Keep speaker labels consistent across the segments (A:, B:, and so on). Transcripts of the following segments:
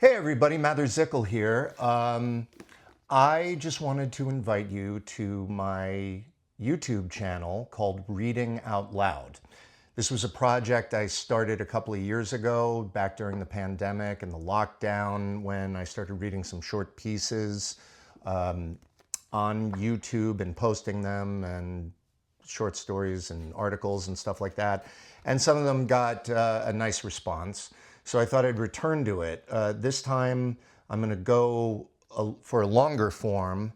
A: Hey everybody, Mather Zickel here. I just wanted to invite you to my YouTube channel called Reading Out Loud. This was a project I started a couple of years ago, back during the pandemic and the lockdown, when I started reading some short pieces on YouTube and posting them, and short stories and articles and stuff like that. And some of them got a nice response. So I thought I'd return to it. This time I'm going to go for a longer form,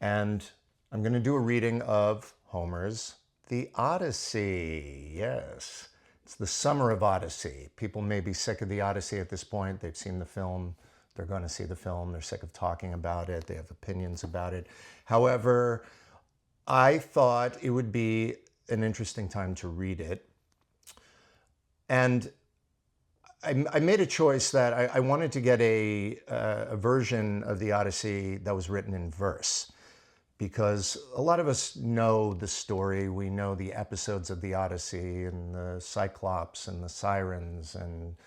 A: and I'm going to do a reading of Homer's The Odyssey. Yes, it's the summer of Odyssey. People may be sick of the Odyssey at this point. They've seen the film. They're going to see the film. They're sick of talking about it. They have opinions about it. However, I thought it would be an interesting time to read it. And I made a choice that I wanted to get a version of the Odyssey that was written in verse, because a lot of us know the story. We know the episodes of the Odyssey and the Cyclops and the Sirens and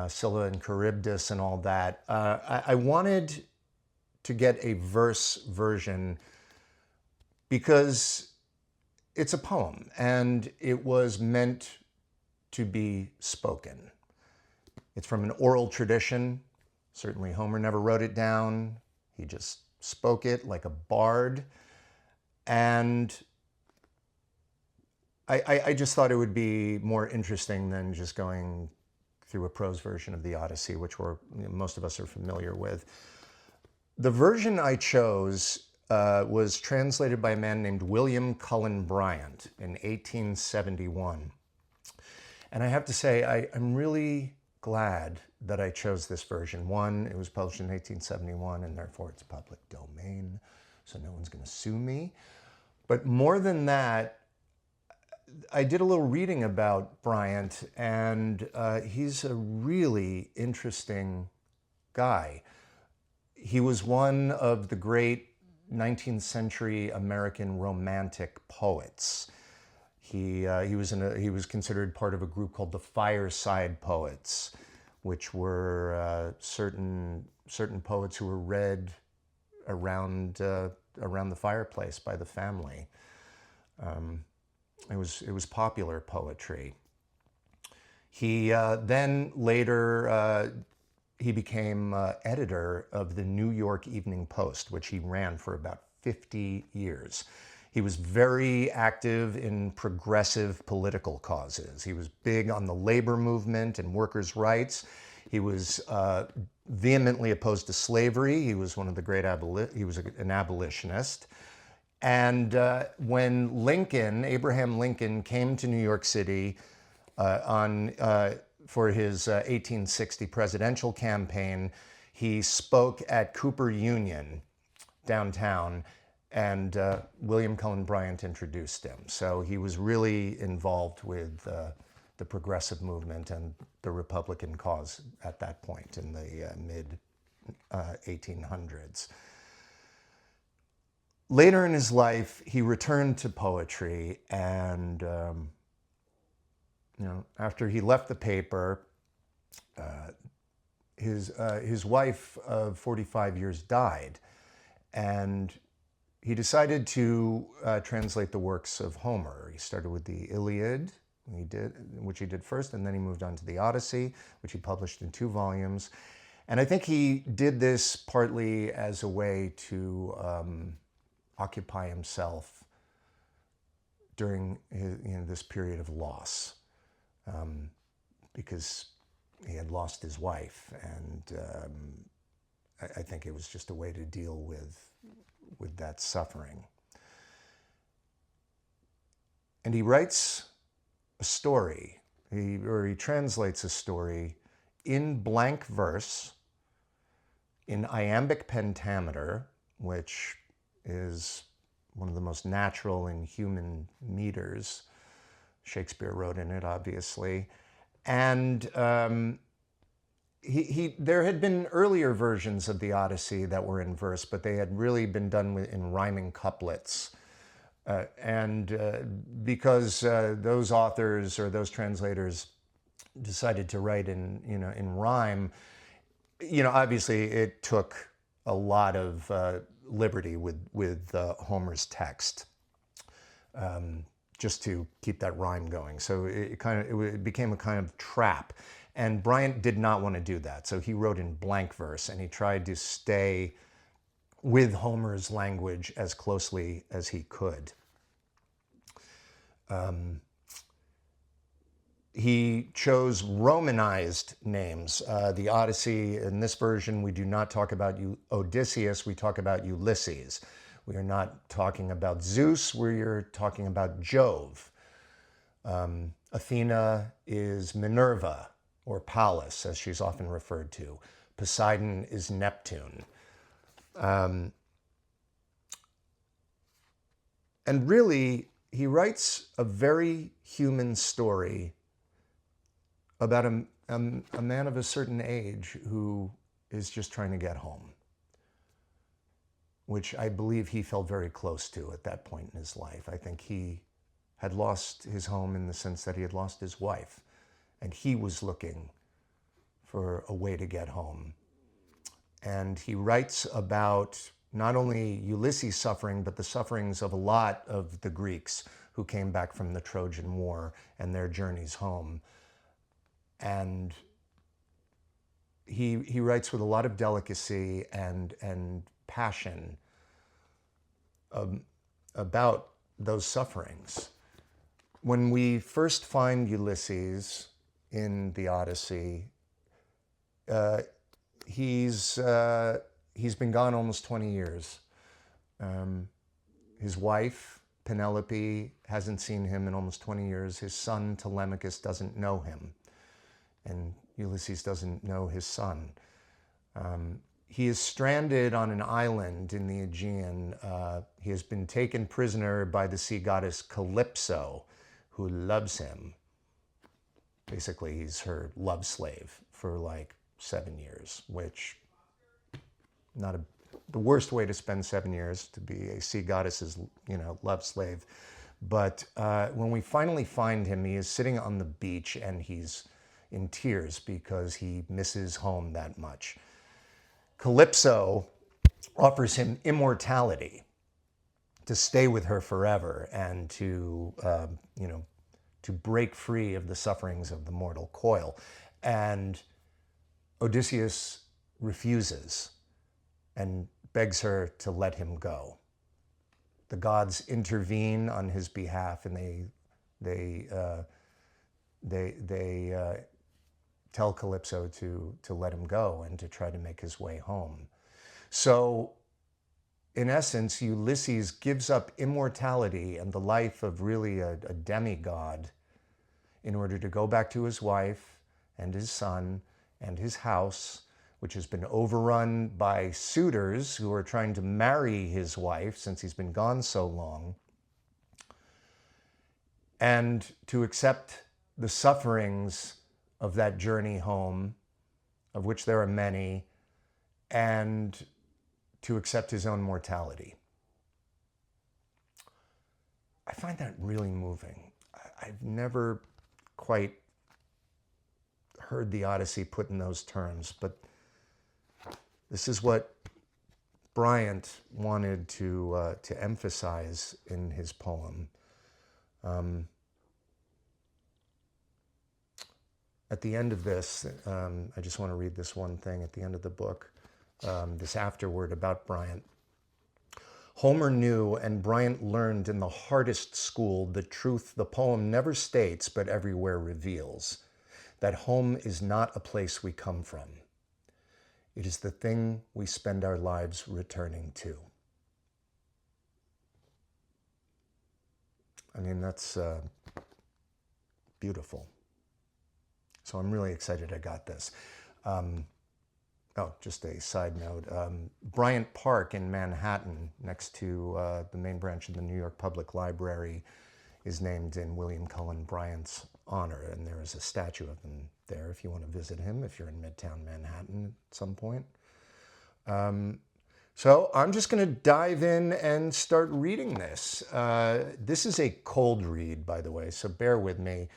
A: Scylla and Charybdis and all that. I wanted to get a verse version because it's a poem and it was meant to be spoken. It's from an oral tradition. Certainly Homer never wrote it down. He just spoke it like a bard. And I just thought it would be more interesting than just going through a prose version of the Odyssey, which most of us are familiar with. The version I chose was translated by a man named William Cullen Bryant in 1871. And I have to say, I'm really glad that I chose this version. One, it was published in 1871, and therefore it's public domain, so no one's going to sue me. But more than that, I did a little reading about Bryant, and he's a really interesting guy. He was one of the great 19th century American Romantic poets. He was considered part of a group called the Fireside Poets, which were certain poets who were read around the fireplace by the family. It was popular poetry. He then later he became editor of the New York Evening Post, which he ran for about 50 years. He was very active in progressive political causes. He was big on the labor movement and workers' rights. He was vehemently opposed to slavery. He was one of the great an abolitionist. And when Abraham Lincoln came to New York City for his 1860 presidential campaign, he spoke at Cooper Union downtown, and William Cullen Bryant introduced him. So he was really involved with the progressive movement and the Republican cause at that point in the mid-1800s. Later in his life, he returned to poetry, and after he left the paper, his wife of 45 years died, and he decided to translate the works of Homer. He started with the Iliad, which he did first, and then he moved on to the Odyssey, which he published in 2 volumes. And I think he did this partly as a way to occupy himself during this period of loss, because he had lost his wife, and I think it was just a way to deal with that suffering. And he writes a story, or he translates a story in blank verse, in iambic pentameter, which is one of the most natural and human meters. Shakespeare wrote in it, obviously. And there had been earlier versions of the Odyssey that were in verse, but they had really been done in rhyming couplets. Because those authors or those translators decided to write in rhyme, Obviously it took a lot of liberty with Homer's text, just to keep that rhyme going. So it became a kind of trap. And Bryant did not want to do that. So he wrote in blank verse, and he tried to stay with Homer's language as closely as he could. He chose Romanized names. The Odyssey, in this version, we do not talk about Odysseus, we talk about Ulysses. We are not talking about Zeus, we're talking about Jove. Athena is Minerva, or Pallas, as she's often referred to. Poseidon is Neptune. And really, he writes a very human story about a man of a certain age who is just trying to get home, which I believe he felt very close to at that point in his life. I think he had lost his home in the sense that he had lost his wife, and he was looking for a way to get home. And he writes about not only Ulysses' suffering, but the sufferings of a lot of the Greeks who came back from the Trojan War and their journeys home. And he writes with a lot of delicacy and passion about those sufferings. When we first find Ulysses in the Odyssey, he's been gone almost 20 years. His wife, Penelope, hasn't seen him in almost 20 years. His son, Telemachus, doesn't know him. And Ulysses doesn't know his son. He is stranded on an island in the Aegean. He has been taken prisoner by the sea goddess Calypso, who loves him. Basically, he's her love slave for like 7 years, which the worst way to spend 7 years, to be a sea goddess's, love slave. But when we finally find him, he is sitting on the beach and he's in tears because he misses home that much. Calypso offers him immortality, to stay with her forever and to break free of the sufferings of the mortal coil. And Odysseus refuses and begs her to let him go. The gods intervene on his behalf, and they tell Calypso to let him go and to try to make his way home. So, in essence, Ulysses gives up immortality and the life of really a demigod in order to go back to his wife and his son and his house, which has been overrun by suitors who are trying to marry his wife since he's been gone so long, and to accept the sufferings of that journey home, of which there are many, and to accept his own mortality. I find that really moving. I've never quite heard the Odyssey put in those terms, but this is what Bryant wanted to emphasize in his poem. At the end of this, I just want to read this one thing at the end of the book, this afterword about Bryant. Homer knew, and Bryant learned in the hardest school, the truth the poem never states but everywhere reveals, that home is not a place we come from. It is the thing we spend our lives returning to. I mean, that's beautiful. So I'm really excited I got this. Just a side note. Bryant Park in Manhattan, next to the main branch of the New York Public Library, is named in William Cullen Bryant's honor. And there is a statue of him there if you want to visit him, if you're in Midtown Manhattan at some point. So I'm just going to dive in and start reading this. This is a cold read, by the way, so bear with me.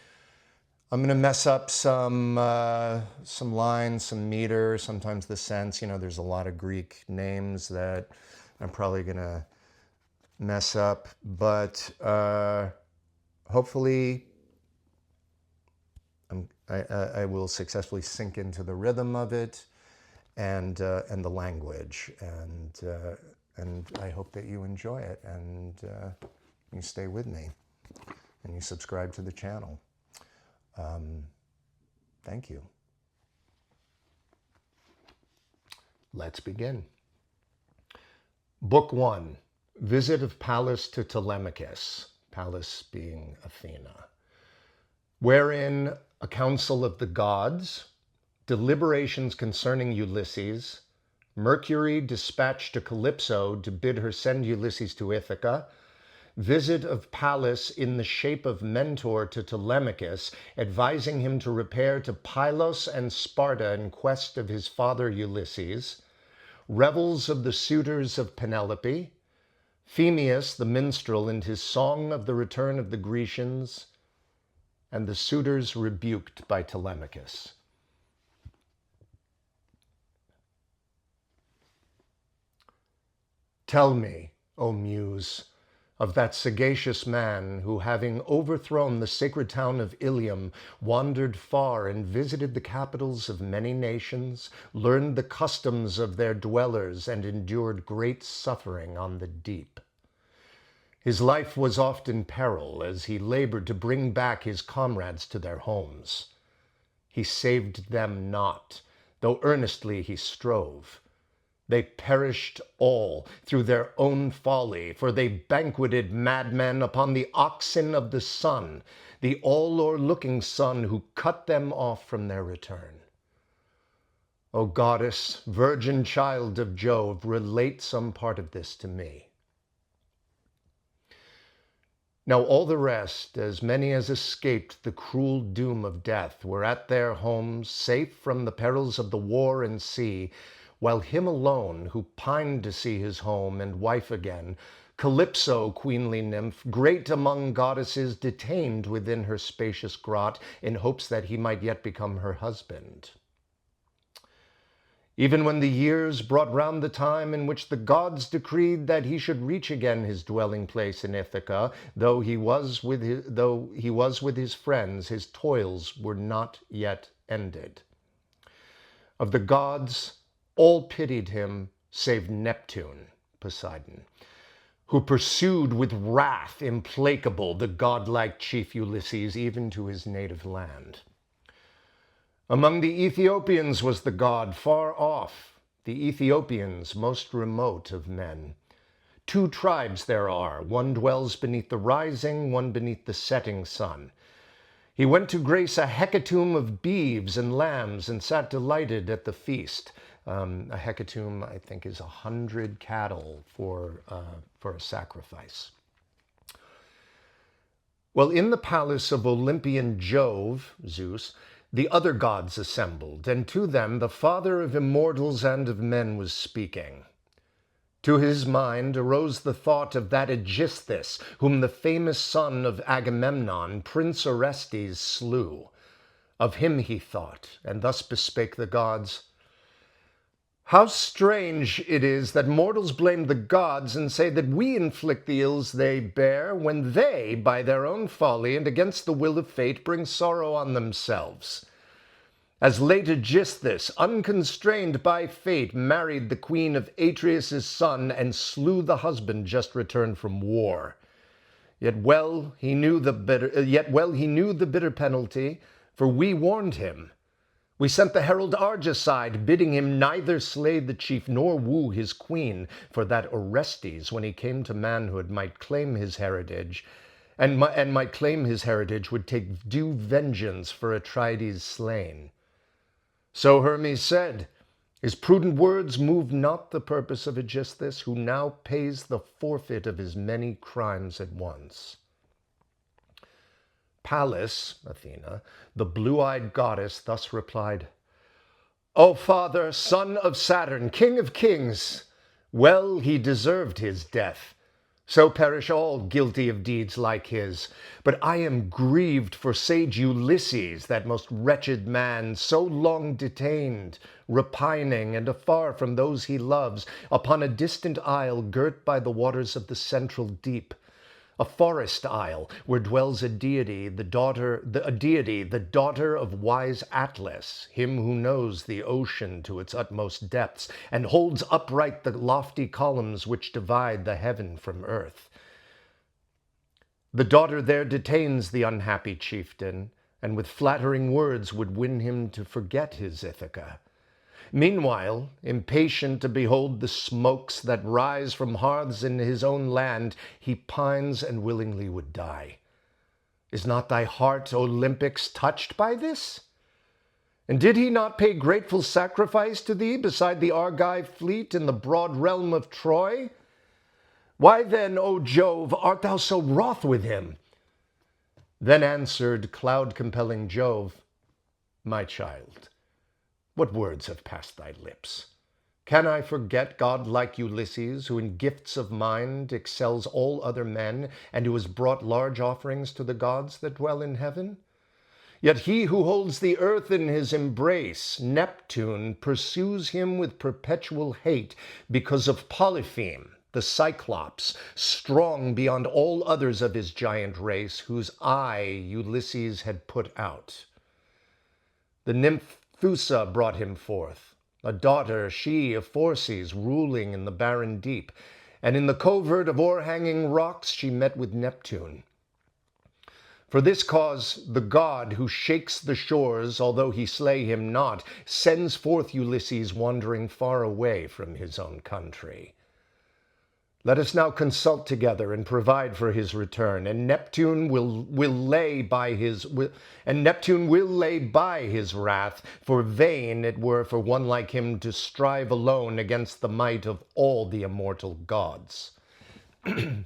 A: I'm going to mess up some lines, some meter, sometimes the sense. You know, there's a lot of Greek names that I'm probably going to mess up, but hopefully I will successfully sink into the rhythm of it and the language, and I hope that you enjoy it and you stay with me and you subscribe to the channel. Thank you. Let's begin. Book 1, Visit of Pallas to Telemachus, Pallas being Athena, wherein a council of the gods, deliberations concerning Ulysses, Mercury dispatched to Calypso to bid her send Ulysses to Ithaca, visit of Pallas in the shape of mentor to Telemachus, advising him to repair to Pylos and Sparta in quest of his father Ulysses, revels of the suitors of Penelope, Phemius the minstrel and his song of the return of the Grecians, and the suitors rebuked by Telemachus. Tell me, O Muse, of that sagacious man who, having overthrown the sacred town of Ilium, wandered far and visited the capitals of many nations, learned the customs of their dwellers, and endured great suffering on the deep. His life was oft in peril as he labored to bring back his comrades to their homes. He saved them not, though earnestly he strove. They perished all through their own folly, for they banqueted madmen upon the oxen of the sun, the all-o'erlooking sun who cut them off from their return. O goddess, virgin child of Jove, relate some part of this to me. Now all the rest, as many as escaped the cruel doom of death, were at their homes, safe from the perils of the war and sea, while him alone, who pined to see his home and wife again, Calypso, queenly nymph, great among goddesses, detained within her spacious grot, in hopes that he might yet become her husband. Even when the years brought round the time in which the gods decreed that he should reach again his dwelling place in Ithaca, though he was with his friends, his toils were not yet ended. Of the gods, all pitied him, save Neptune, Poseidon, who pursued with wrath implacable the godlike chief Ulysses even to his native land. Among the Ethiopians was the god far off, the Ethiopians most remote of men. 2 tribes there are, one dwells beneath the rising, one beneath the setting sun. He went to grace a hecatomb of beeves and lambs and sat delighted at the feast. A hecatomb, I think, is 100 cattle for a sacrifice. Well, in the palace of Olympian Jove, Zeus, the other gods assembled, and to them the father of immortals and of men was speaking. To his mind arose the thought of that Aegisthus, whom the famous son of Agamemnon, Prince Orestes, slew. Of him he thought, and thus bespake the gods, "How strange it is that mortals blame the gods and say that we inflict the ills they bear, when they, by their own folly and against the will of fate, bring sorrow on themselves. As late Aegisthus, unconstrained by fate, married the queen of Atreus' son and slew the husband just returned from war. Yet well he knew the bitter penalty, for we warned him. We sent the herald Argicide, bidding him neither slay the chief nor woo his queen, for that Orestes, when he came to manhood, might claim his heritage, and might claim his heritage, would take due vengeance for Atrides slain. So Hermes said. His prudent words moved not the purpose of Aegisthus, who now pays the forfeit of his many crimes at once." Pallas, Athena, the blue-eyed goddess, thus replied, "O father, son of Saturn, king of kings, well he deserved his death. So perish all guilty of deeds like his. But I am grieved for sage Ulysses, that most wretched man, so long detained, repining, and afar from those he loves, upon a distant isle girt by the waters of the central deep. A forest isle, where dwells a deity, the daughter of wise Atlas, him who knows the ocean to its utmost depths, and holds upright the lofty columns which divide the heaven from earth. The daughter there detains the unhappy chieftain, and with flattering words would win him to forget his Ithaca. Meanwhile, impatient to behold the smokes that rise from hearths in his own land, he pines and willingly would die. Is not thy heart, Olympics, touched by this? And did he not pay grateful sacrifice to thee beside the Argive fleet in the broad realm of Troy? Why then, O Jove, art thou so wroth with him? Then answered cloud-compelling Jove, my child, what words have passed thy lips? Can I forget god-like Ulysses, who in gifts of mind excels all other men, and who has brought large offerings to the gods that dwell in heaven? Yet he who holds the earth in his embrace, Neptune, pursues him with perpetual hate because of Polypheme, the Cyclops, strong beyond all others of his giant race, whose eye Ulysses had put out. The nymph Thusa brought him forth, a daughter she of Phorcys, ruling in the barren deep, and in the covert of o'erhanging rocks she met with Neptune. For this cause the god who shakes the shores, although he slay him not, sends forth Ulysses wandering far away from his own country. Let us now consult together and provide for his return, and Neptune will lay by his wrath, for vain it were for one like him to strive alone against the might of all the immortal gods. And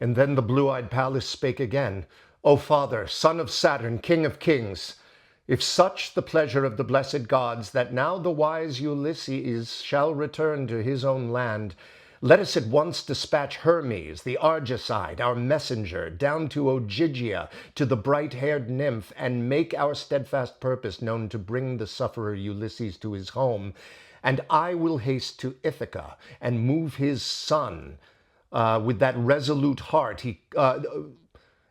A: then the blue-eyed Pallas spake again, O Father, son of Saturn, king of kings, if such the pleasure of the blessed gods, that now the wise Ulysses shall return to his own land, let us at once dispatch Hermes, the Argicide, our messenger, down to Ogygia, to the bright-haired nymph, and make our steadfast purpose known to bring the sufferer Ulysses to his home. And I will haste to Ithaca, and move his son with that resolute heart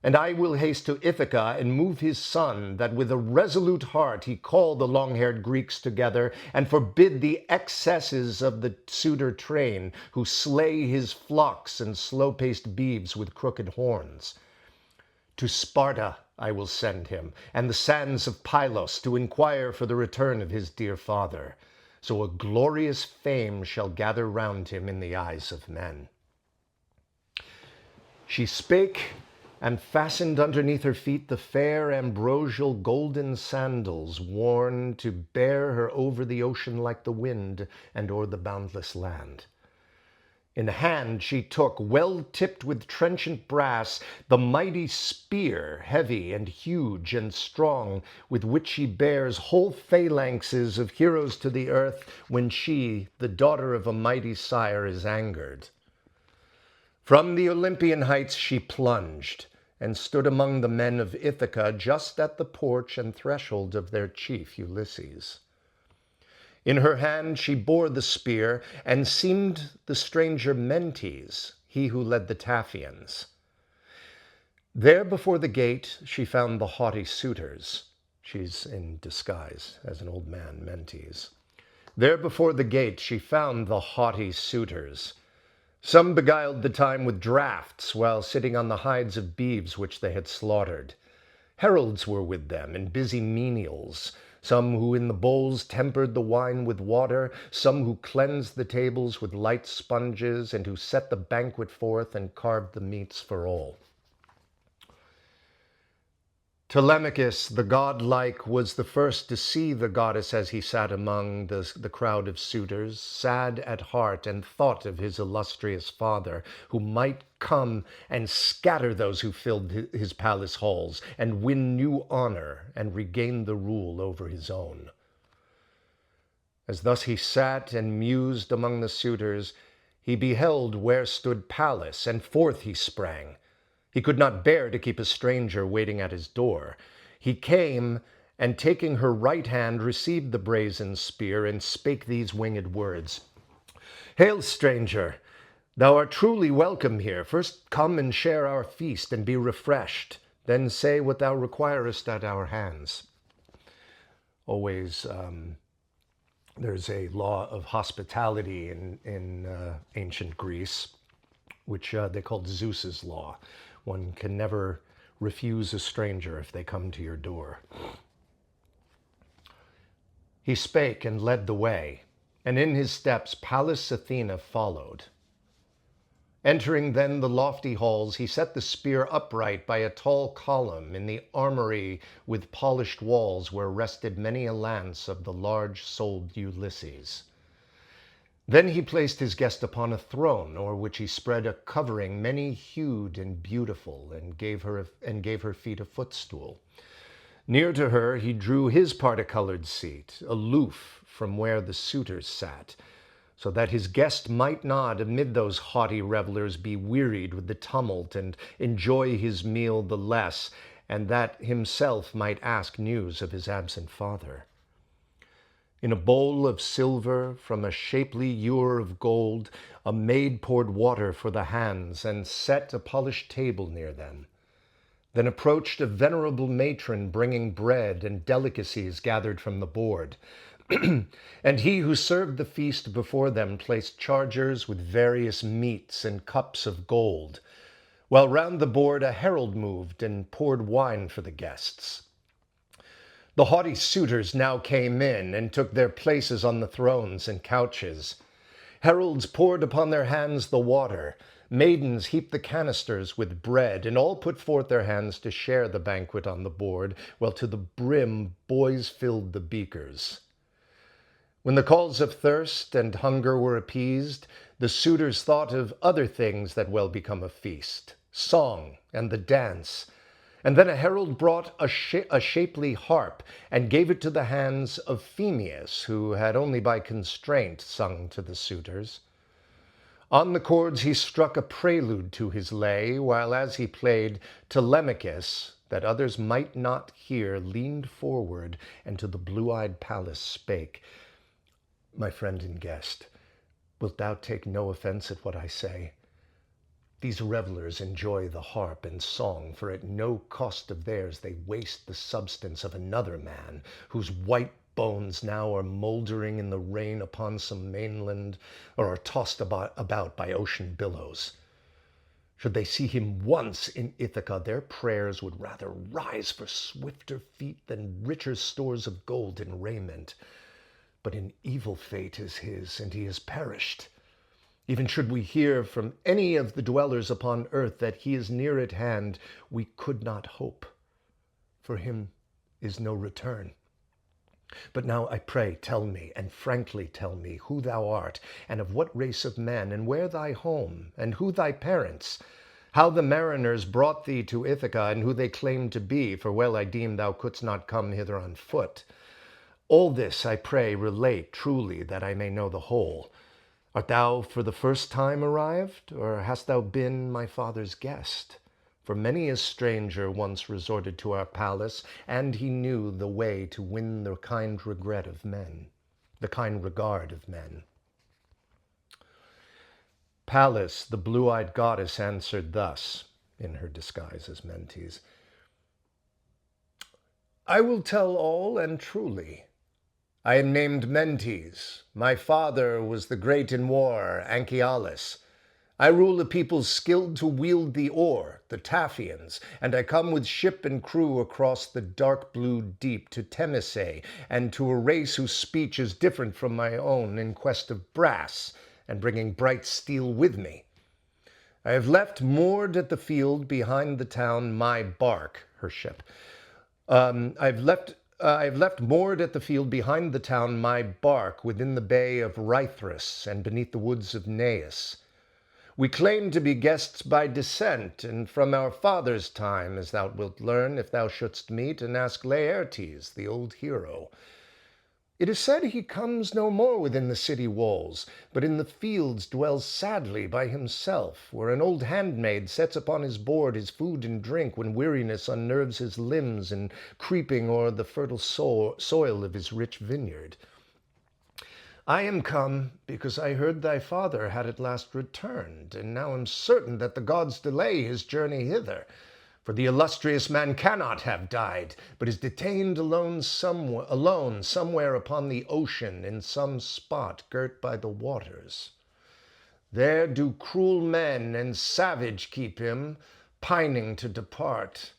A: And I will haste to Ithaca and move his son, that with a resolute heart he call the long-haired Greeks together, and forbid the excesses of the suitor train, who slay his flocks and slow-paced beeves with crooked horns. To Sparta I will send him, and the sands of Pylos, to inquire for the return of his dear father. So a glorious fame shall gather round him in the eyes of men. She spake, and fastened underneath her feet the fair ambrosial golden sandals, worn to bear her over the ocean like the wind, and o'er the boundless land. In hand she took, well tipped with trenchant brass, the mighty spear, heavy and huge and strong, with which she bears whole phalanxes of heroes to the earth, when she, the daughter of a mighty sire, is angered. From the Olympian heights she plunged, and stood among the men of Ithaca, just at the porch and threshold of their chief Ulysses. In her hand she bore the spear, and seemed the stranger Mentes, he who led the Taphians. There before the gate she found the haughty suitors. She's in disguise as an old man, Mentes. There before the gate she found the haughty suitors. Some beguiled the time with draughts, while sitting on the hides of beeves which they had slaughtered. Heralds were with them, and busy menials, some who in the bowls tempered the wine with water, some who cleansed the tables with light sponges, and who set the banquet forth and carved the meats for all. Telemachus, the godlike, was the first to see the goddess as he sat among the crowd of suitors, sad at heart, and thought of his illustrious father, who might come and scatter those who filled his palace halls, and win new honor, and regain the rule over his own. As thus he sat and mused among the suitors, He beheld where stood Pallas, and forth he sprang. He could not bear to keep a stranger waiting at his door. He came, and taking her right hand, received the brazen spear, and spake these winged words. Hail, stranger! Thou art truly welcome here. First come and share our feast, and be refreshed. Then say what thou requirest at our hands. Always, there's a law of hospitality in ancient Greece, which they called Zeus's law. One can never refuse a stranger if they come to your door. He spake and led the way, and in his steps Pallas Athena followed. Entering then the lofty halls, he set the spear upright by a tall column in the armory with polished walls where rested many a lance of the large-souled Ulysses. Then he placed his guest upon a throne, o'er which he spread a covering many-hued and beautiful, and gave her feet a footstool. Near to her he drew his parti-colored seat, aloof from where the suitors sat, so that his guest might not, amid those haughty revelers, be wearied with the tumult and enjoy his meal the less, and that himself might ask news of his absent father. In a bowl of silver, from a shapely ewer of gold, a maid poured water for the hands, and set a polished table near them. Then approached a venerable matron, bringing bread and delicacies gathered from the board. And he who served the feast before them placed chargers with various meats and cups of gold, while round the board a herald moved and poured wine for the guests. The haughty suitors now came in and took their places on the thrones and couches. Heralds poured upon their hands the water. Maidens heaped the canisters with bread, and all put forth their hands to share the banquet on the board, while to the brim boys filled the beakers. When the calls of thirst and hunger were appeased, the suitors thought of other things that well become a feast, song and the dance. And then a herald brought a shapely harp, and gave it to the hands of Phemius, who had only by constraint sung to the suitors. On the chords he struck a prelude to his lay, while as he played, Telemachus, that others might not hear, leaned forward, and to the blue-eyed Pallas spake, My friend and guest, wilt thou take no offense at what I say? These revelers enjoy the harp and song, for at no cost of theirs they waste the substance of another man, whose white bones now are mouldering in the rain upon some mainland, or are tossed about by ocean billows. Should they see him once in Ithaca, their prayers would rather rise for swifter feet than richer stores of gold and raiment. But an evil fate is his, and he has perished. Even should we hear from any of the dwellers upon earth that he is near at hand, we could not hope. For him is no return. But now I pray, tell me, and frankly tell me, who thou art, and of what race of men, and where thy home, and who thy parents, how the mariners brought thee to Ithaca, and who they claimed to be, for well I deem thou couldst not come hither on foot. All this, I pray, relate truly, that I may know the whole. Art thou for the first time arrived, or hast thou been my father's guest? For many a stranger once resorted to our palace, and he knew the way to win the kind regard of men. Pallas, the blue-eyed goddess, answered thus, in her disguise as Mentes, I will tell all and truly. I am named Mentes. My father was the great in war, Anchialus. I rule a people skilled to wield the oar, the Taphians, and I come with ship and crew across the dark blue deep to Temissae, and to a race whose speech is different from my own, in quest of brass, and bringing bright steel with me. I have left moored at the field behind the town my bark, her ship. I've left moored at the field behind the town my bark within the bay of Rythrus and beneath the woods of Neus. We claim to be guests by descent, and from our father's time, as thou wilt learn if thou shouldst meet and ask Laertes, the old hero. It is said he comes no more within the city walls, but in the fields dwells sadly by himself, where an old handmaid sets upon his board his food and drink when weariness unnerves his limbs in creeping o'er the fertile soil of his rich vineyard. I am come because I heard thy father had at last returned, and now am certain that the gods delay his journey hither. For the illustrious man cannot have died, but is detained alone somewhere upon the ocean in some spot girt by the waters. There do cruel men and savage keep him, pining to depart.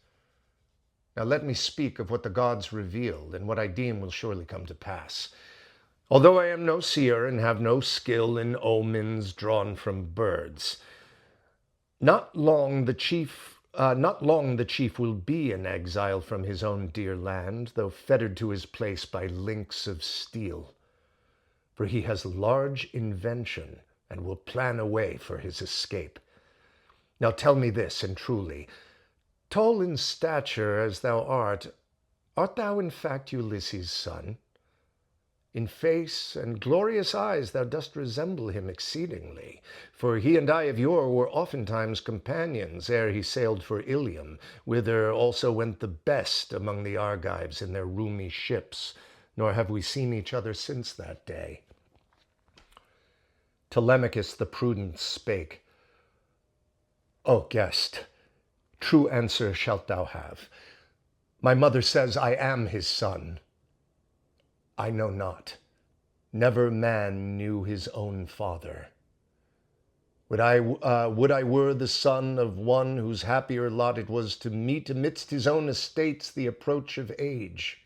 A: Now let me speak of what the gods reveal, and what I deem will surely come to pass. Although I am no seer and have no skill in omens drawn from birds, not long the chief will be in exile from his own dear land, though fettered to his place by links of steel. For he has large invention, and will plan a way for his escape. Now tell me this, and truly, tall in stature as thou art thou in fact Ulysses' son? In face and glorious eyes thou dost resemble him exceedingly, for he and I of yore were oftentimes companions ere he sailed for Ilium, whither also went the best among the Argives in their roomy ships, nor have we seen each other since that day. Telemachus the prudent spake, O guest, true answer shalt thou have. My mother says I am his son. I know not. Never man knew his own father. Would I were the son of one whose happier lot it was to meet amidst his own estates the approach of age.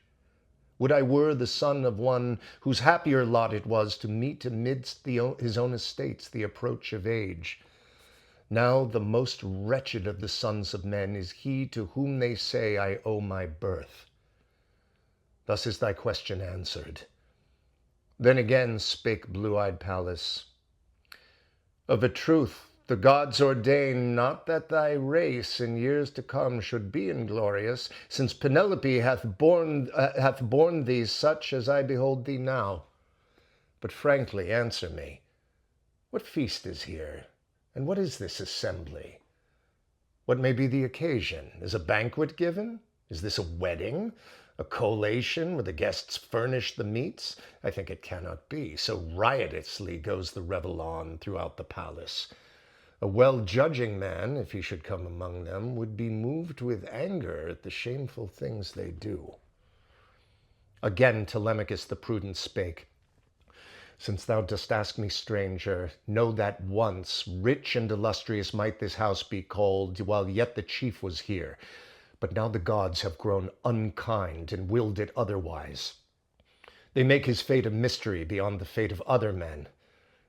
A: Would I were the son of one whose happier lot it was to meet amidst his own estates the approach of age. Now the most wretched of the sons of men is he to whom they say I owe my birth. Thus is thy question answered. Then again spake blue-eyed Pallas, of a truth the gods ordain not that thy race in years to come should be inglorious, since Penelope hath borne thee such as I behold thee now. But frankly answer me, what feast is here, and what is this assembly? What may be the occasion? Is a banquet given? Is this a wedding? A collation where the guests furnish the meats? I think it cannot be, so riotously goes the revel on throughout the palace. A well-judging man, if he should come among them, would be moved with anger at the shameful things they do. Again Telemachus the prudent spake, Since thou dost ask me, stranger, know that once rich and illustrious might this house be called, while yet the chief was here. But now the gods have grown unkind and willed it otherwise. They make his fate a mystery beyond the fate of other men.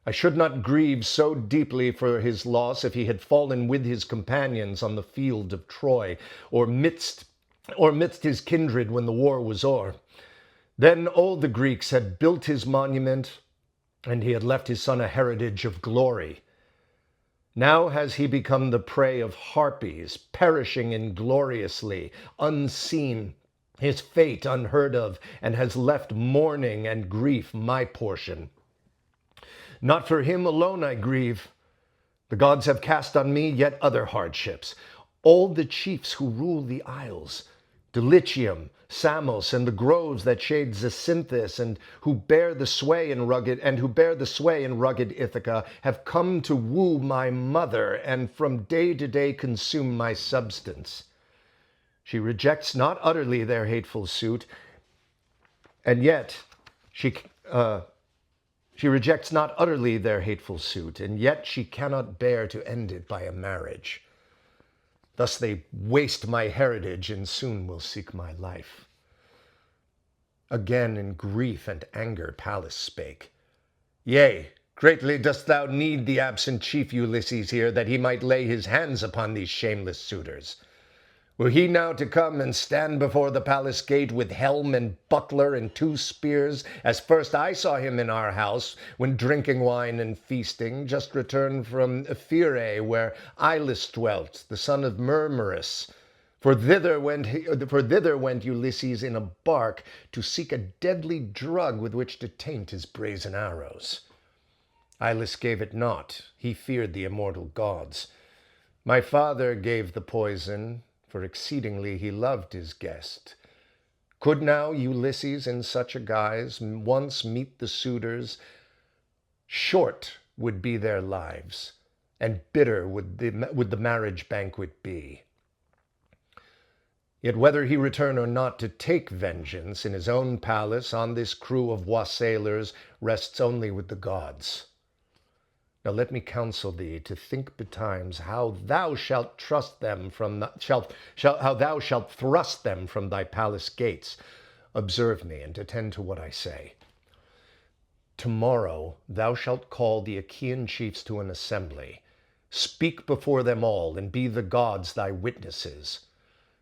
A: I should not grieve so deeply for his loss if he had fallen with his companions on the field of Troy, or midst his kindred when the war was o'er. Then all the Greeks had built his monument, and he had left his son a heritage of glory. Now has he become the prey of harpies, perishing ingloriously, unseen, his fate unheard of, and has left mourning and grief my portion. Not for him alone I grieve. The gods have cast on me yet other hardships. All the chiefs who rule the isles, Dulichium, Samos, and the groves that shade Zacynthus, and who bear the sway in rugged Ithaca, have come to woo my mother, and from day to day consume my substance. She rejects not utterly their hateful suit, and yet she rejects not utterly their hateful suit, and yet she cannot bear to end it by a marriage. Thus they waste my heritage, and soon will seek my life. Again in grief and anger Pallas spake, Yea, greatly dost thou need the absent chief Ulysses here, that he might lay his hands upon these shameless suitors. Were he now to come and stand before the palace gate with helm and buckler and 2 spears, as first I saw him in our house, when drinking wine and feasting, just returned from Ephyrae, where Ilus dwelt, the son of Murmerus,
B: For thither went Ulysses in a bark to seek a deadly drug with which to taint his brazen arrows. Ilus gave it not, he feared the immortal gods. My father gave the poison, for exceedingly he loved his guest. Could now Ulysses in such a guise once meet the suitors, short would be their lives, and bitter would the marriage banquet be. Yet whether he return or not to take vengeance in his own palace on this crew of wassailers rests only with the gods. Now let me counsel thee to think betimes how thou shalt thrust them from thy palace gates. Observe me and attend to what I say. Tomorrow thou shalt call the Achaean chiefs to an assembly. Speak before them all, and be the gods thy witnesses.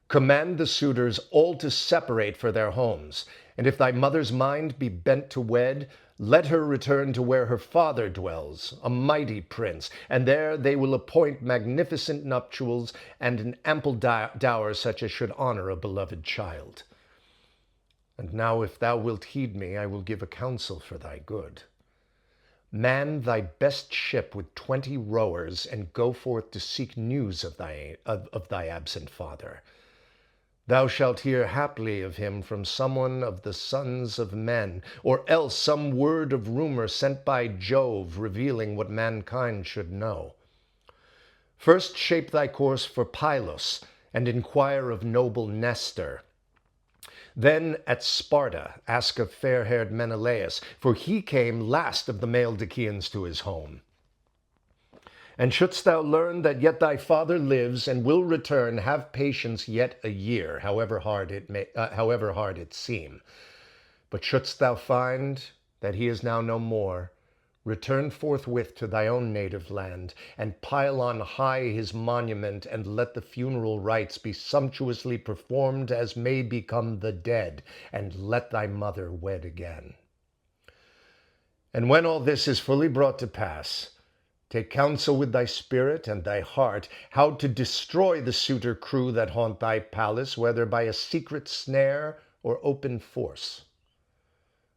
B: Command the suitors all to separate for their homes, and if thy mother's mind be bent to wed, let her return to where her father dwells, a mighty prince, and there they will appoint magnificent nuptials and an ample dower such as should honor a beloved child. And now if thou wilt heed me, I will give a counsel for thy good. Man thy best ship with 20 rowers, and go forth to seek news of thy absent father. Thou shalt hear haply of him from someone of the sons of men, or else some word of rumor sent by Jove, revealing what mankind should know. First shape thy course for Pylos, and inquire of noble Nestor. Then at Sparta ask of fair-haired Menelaus, for he came last of the male Dacians to his home. And shouldst thou learn that yet thy father lives and will return, have patience yet a year, however hard it seem. But shouldst thou find that he is now no more, return forthwith to thy own native land, and pile on high his monument, and let the funeral rites be sumptuously performed as may become the dead, and let thy mother wed again. And when all this is fully brought to pass, take counsel with thy spirit and thy heart how to destroy the suitor crew that haunt thy palace, whether by a secret snare or open force.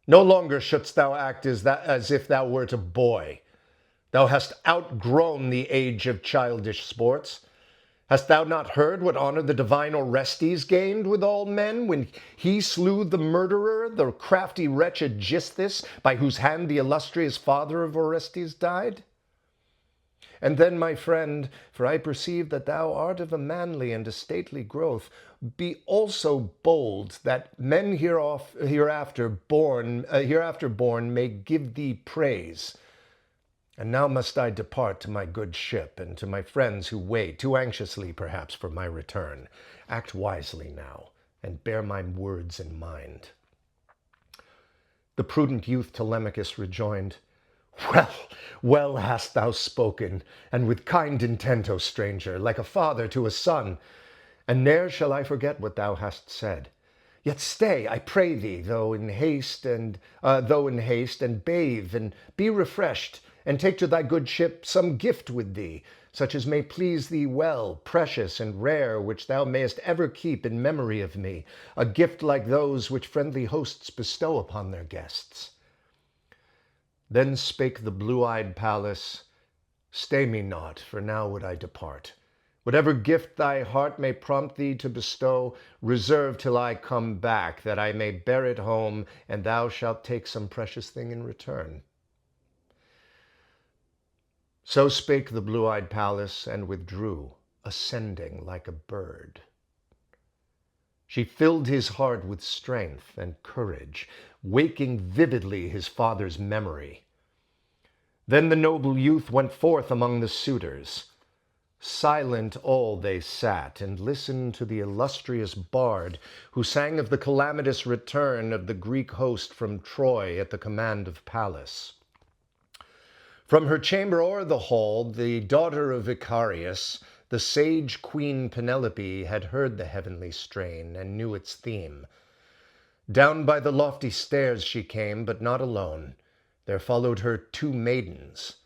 B: No longer shouldst thou act as if thou wert a boy. Thou hast outgrown the age of childish sports. Hast thou not heard what honor the divine Orestes gained with all men when he slew the murderer, the crafty wretch Aegisthus, by whose hand the illustrious father of Orestes died? And then, my friend, for I perceive that thou art of a manly and a stately growth, be also bold, that men hereafter born may give thee praise. And now must I depart to my good ship, and to my friends who wait, too anxiously perhaps for my return. Act wisely now, and bear my words in mind. The prudent youth Telemachus rejoined, Well, well hast thou spoken, and with kind intent, O stranger, like a father to a son, and ne'er shall I forget what thou hast said. Yet stay, I pray thee, though in haste, and bathe, and be refreshed, and take to thy good ship some gift with thee, such as may please thee well, precious and rare, which thou mayest ever keep in memory of me, a gift like those which friendly hosts bestow upon their guests. Then spake the blue-eyed Pallas, Stay me not, for now would I depart. Whatever gift thy heart may prompt thee to bestow, reserve till I come back, that I may bear it home, and thou shalt take some precious thing in return. So spake the blue-eyed Pallas, and withdrew, ascending like a bird. She filled his heart with strength and courage, waking vividly his father's memory. Then the noble youth went forth among the suitors. Silent all they sat, and listened to the illustrious bard, who sang of the calamitous return of the Greek host from Troy at the command of Pallas. From her chamber o'er the hall, the daughter of Icarius, the sage queen Penelope, had heard the heavenly strain, and knew its theme. Down by the lofty stairs she came, but not alone. There followed her 2 maidens.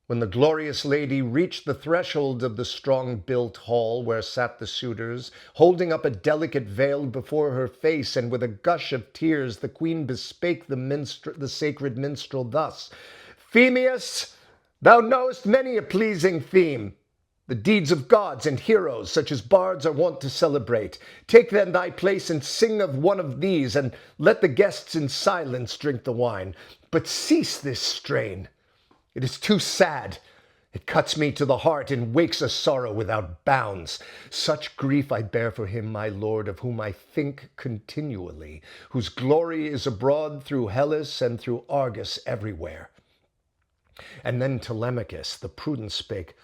B: When the glorious lady reached the threshold of the strong-built hall where sat the suitors, holding up a delicate veil before her face, and with a gush of tears the queen bespake the sacred minstrel thus: Phemius, thou knowest many a pleasing theme, the deeds of gods and heroes, such as bards are wont to celebrate. Take then thy place and sing of one of these, and let the guests in silence drink the wine. But cease this strain. It is too sad. It cuts me to the heart and wakes a sorrow without bounds. Such grief I bear for him, my lord, of whom I think continually, whose glory is abroad through Hellas and through Argos everywhere. And then Telemachus, the prudent, spake,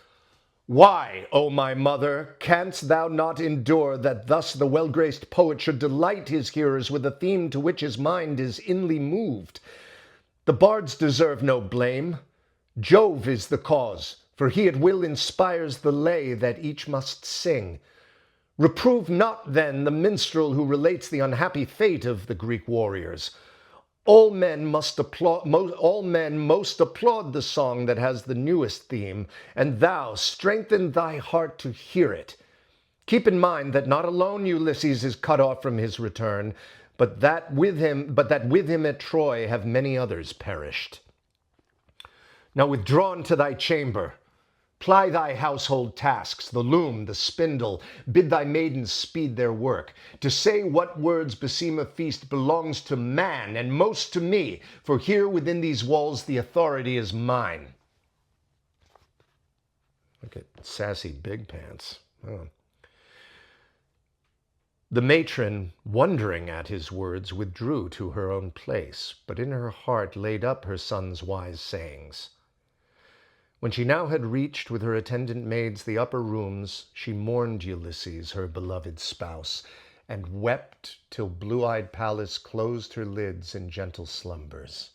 B: Why, O my mother, canst thou not endure that thus the well-graced poet should delight his hearers with a theme to which his mind is inly moved? The bards deserve no blame. Jove is the cause, for he at will inspires the lay that each must sing. Reprove not then the minstrel who relates the unhappy fate of the Greek warriors. All men most applaud the song that has the newest theme, and thou strengthen thy heart to hear it. Keep in mind that not alone Ulysses is cut off from his return, but that with him at Troy have many others perished. Now withdrawn to thy chamber, ply thy household tasks, the loom, the spindle, bid thy maidens speed their work. To say what words beseem a feast belongs to man, and most to me, for here within these walls the authority is mine. Look at sassy Big Pants. Oh. The matron, wondering at his words, withdrew to her own place, but in her heart laid up her son's wise sayings. When she now had reached with her attendant maids the upper rooms, she mourned Ulysses, her beloved spouse, and wept till blue-eyed Pallas closed her lids in gentle slumbers.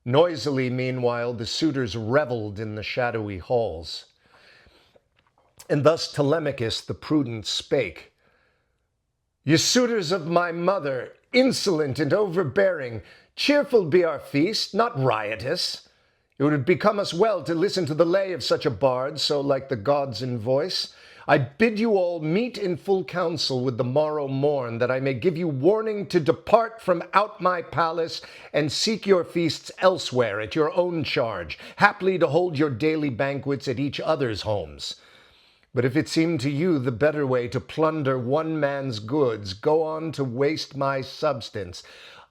B: Noisily, meanwhile, the suitors revelled in the shadowy halls. And thus Telemachus the prudent spake, Ye suitors of my mother, insolent and overbearing, cheerful be our feast, not riotous. It would become us well to listen to the lay of such a bard, so like the gods in voice. I bid you all meet in full council with the morrow morn, that I may give you warning to depart from out my palace and seek your feasts elsewhere at your own charge, haply to hold your daily banquets at each other's homes. But if it seem to you the better way to plunder one man's goods, go on to waste my substance.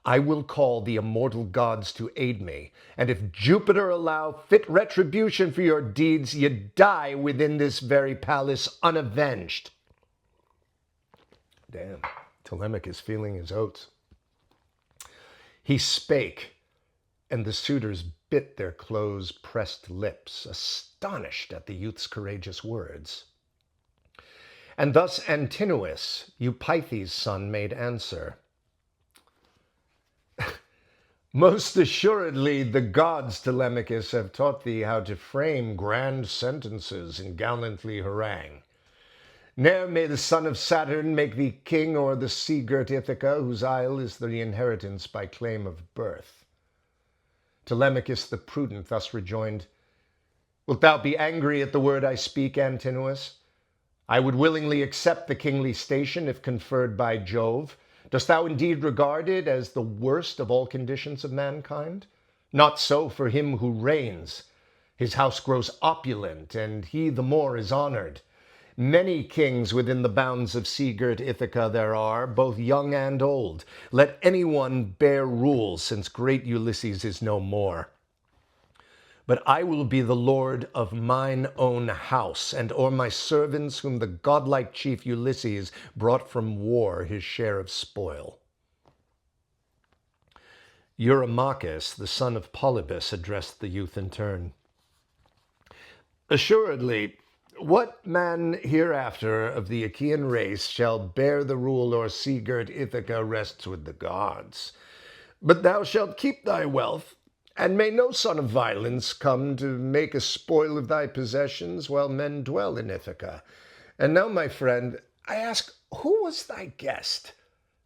B: I will call the immortal gods to aid me, and if Jupiter allow fit retribution for your deeds, ye die within this very palace unavenged. Damn, Telemachus feeling his oats. He spake, and the suitors bit their close-pressed lips, astonished at the youth's courageous words. And thus Antinous, Eupeithes' son, made answer, Most assuredly the gods, Telemachus, have taught thee how to frame grand sentences and gallantly harangue. Ne'er may the son of Saturn make thee king o'er the sea-girt Ithaca, whose isle is the inheritance by claim of birth. Telemachus the prudent thus rejoined, Wilt thou be angry at the word I speak, Antinous? I would willingly accept the kingly station if conferred by Jove. Dost thou indeed regard it as the worst of all conditions of mankind? Not so for him who reigns. His house grows opulent, and he the more is honored. Many kings within the bounds of sea-girt Ithaca there are, both young and old. Let any one bear rule, since great Ulysses is no more. But I will be the lord of mine own house, and o'er my servants whom the godlike chief Ulysses brought from war his share of spoil. Eurymachus, the son of Polybus, addressed the youth in turn. Assuredly, what man hereafter of the Achaean race shall bear the rule o'er sea-girt Ithaca rests with the gods. But thou shalt keep thy wealth, and may no son of violence come to make a spoil of thy possessions while men dwell in Ithaca. And now, my friend, I ask, who was thy guest?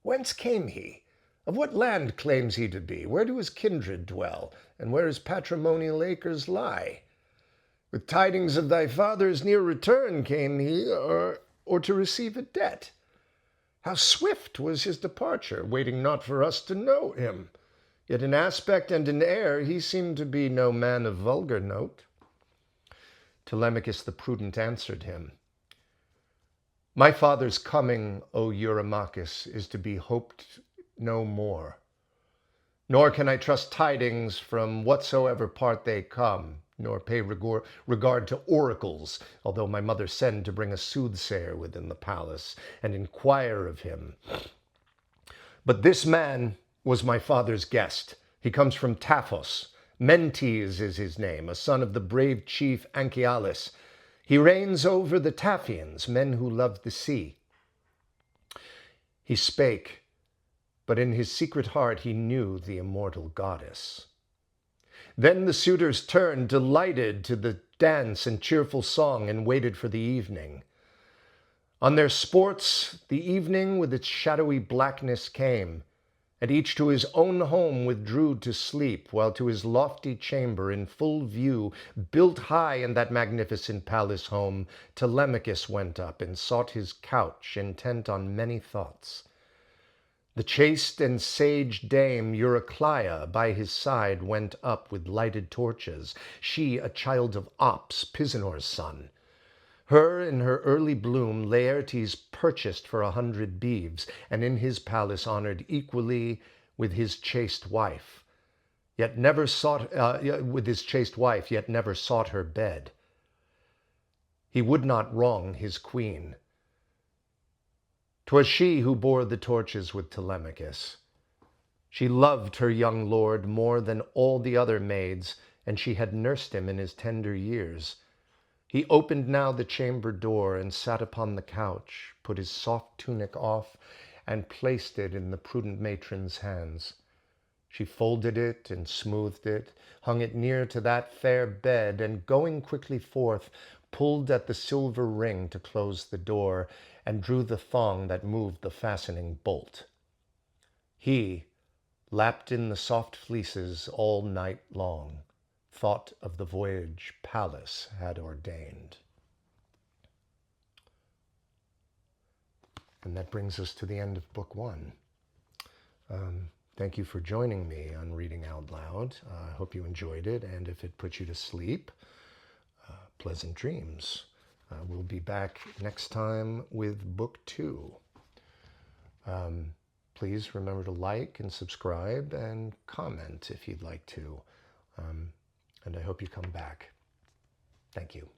B: Whence came he? Of what land claims he to be? Where do his kindred dwell? And where his patrimonial acres lie? With tidings of thy father's near return came he, or to receive a debt? How swift was his departure, waiting not for us to know him. Yet in aspect and in air he seemed to be no man of vulgar note. Telemachus the prudent answered him, My father's coming, O Eurymachus, is to be hoped no more. Nor can I trust tidings from whatsoever part they come, nor pay regard to oracles, although my mother send to bring a soothsayer within the palace, and inquire of him. But this man was my father's guest. He comes from Taphos. Mentes is his name, a son of the brave chief Anchialus. He reigns over the Taphians, men who love the sea. He spake, but in his secret heart he knew the immortal goddess. Then the suitors turned, delighted to the dance and cheerful song, and waited for the evening. On their sports the evening with its shadowy blackness came, and each to his own home withdrew to sleep, while to his lofty chamber in full view, built high in that magnificent palace home, Telemachus went up and sought his couch, intent on many thoughts. The chaste and sage dame Eurycleia by his side went up with lighted torches, she a child of Ops, Pisenor's son. Her in her early bloom Laertes purchased for 100 beeves, and in his palace honored equally with his chaste wife, yet never sought her bed. He would not wrong his queen. 'Twas she who bore the torches with Telemachus. She loved her young lord more than all the other maids, and she had nursed him in his tender years. He opened now the chamber door, and sat upon the couch, put his soft tunic off, and placed it in the prudent matron's hands. She folded it and smoothed it, hung it near to that fair bed, and going quickly forth, pulled at the silver ring to close the door, and drew the thong that moved the fastening bolt. He, lapped in the soft fleeces all night long, thought of the voyage Pallas had ordained. And that brings us to the end of Book 1. Thank you for joining me on Reading Out Loud. I hope you enjoyed it, and if it put you to sleep, pleasant dreams. We'll be back next time with Book 2. Please remember to like and subscribe and comment if you'd like to. And I hope you come back. Thank you.